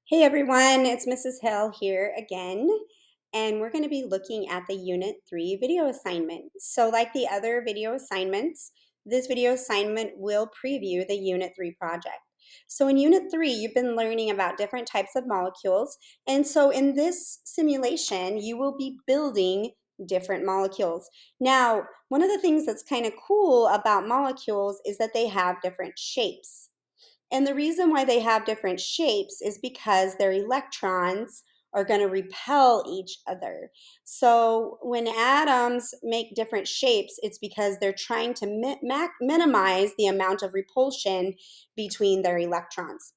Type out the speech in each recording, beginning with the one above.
Hey everyone, it's Mrs. Hill here again, and we're going to be looking at the Unit 3 video assignment. So like the other video assignments, this video assignment will preview the Unit 3 project. So in Unit 3, you've been learning about different types of molecules, and so in this simulation, you will be building different molecules. Now, one of the things that's kind of cool about molecules is that they have different shapes. And the reason why they have different shapes is because their electrons are going to repel each other. So when atoms make different shapes, it's because they're trying to minimize the amount of repulsion between their electrons.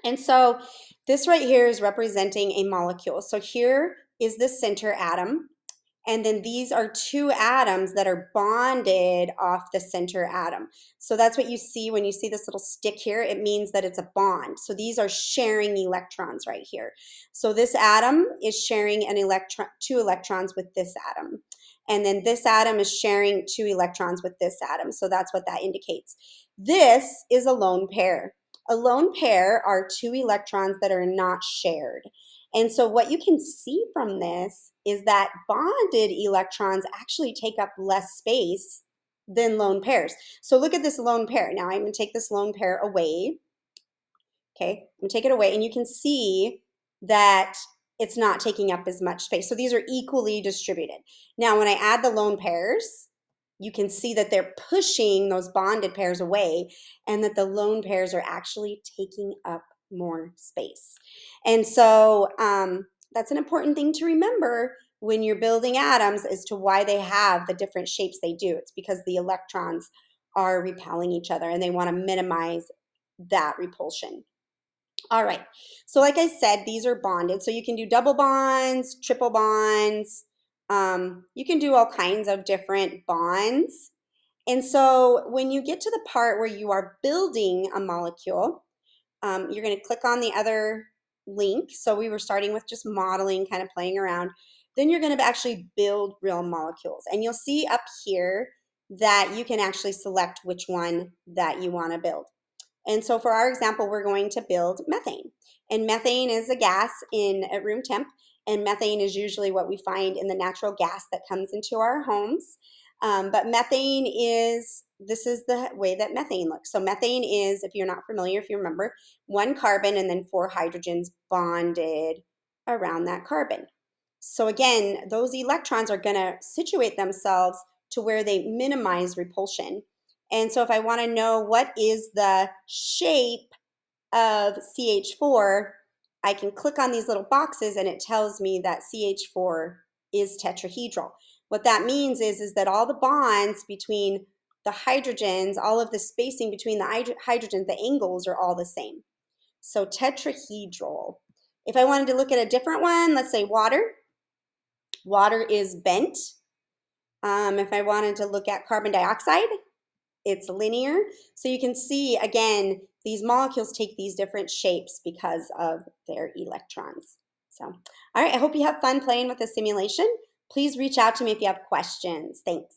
And so this right here is representing a molecule. So here is the center atom. And then these are two atoms that are bonded off the center atom. So that's what you see when you see this little stick here. It means that it's a bond. So these are sharing electrons right here. So this atom is sharing two electrons with this atom. And then this atom is sharing two electrons with this atom. So that's what that indicates. This is a lone pair. A lone pair are two electrons that are not shared. And so what you can see from this is that bonded electrons actually take up less space than lone pairs. So look at this lone pair. Now I'm going to take this lone pair away. Okay, I'm going to take it away, and you can see that it's not taking up as much space. So these are equally distributed. Now when I add the lone pairs, you can see that they're pushing those bonded pairs away, and that the lone pairs are actually taking up more space. And so that's an important thing to remember when you're building atoms as to why they have the different shapes they do. It's because the electrons are repelling each other, and they want to minimize that repulsion. All right, so like I said, these are bonded. So you can do double bonds, triple bonds. You can do all kinds of different bonds. And so when you get to the part where you are building a molecule, you're going to click on the other link. So we were starting with just modeling, kind of playing around. Then you're going to actually build real molecules. And you'll see up here that you can actually select which one that you want to build. And so for our example, we're going to build methane. And methane is a gas at room temp. And methane is usually what we find in the natural gas that comes into our homes. But methane this is the way that methane looks. So methane is, if you're not familiar, if you remember, one carbon and then four hydrogens bonded around that carbon. So again, those electrons are going to situate themselves to where they minimize repulsion. And so if I want to know what is the shape of CH4, I can click on these little boxes and it tells me that CH4 is tetrahedral. What that means is that all the bonds between the hydrogens, all of the spacing between the hydrogens, the angles are all the same. So tetrahedral. If I wanted to look at a different one, let's say water. Water is bent. If I wanted to look at carbon dioxide, it's linear. So you can see, again, these molecules take these different shapes because of their electrons. So, all right, I hope you have fun playing with the simulation. Please reach out to me if you have questions. Thanks.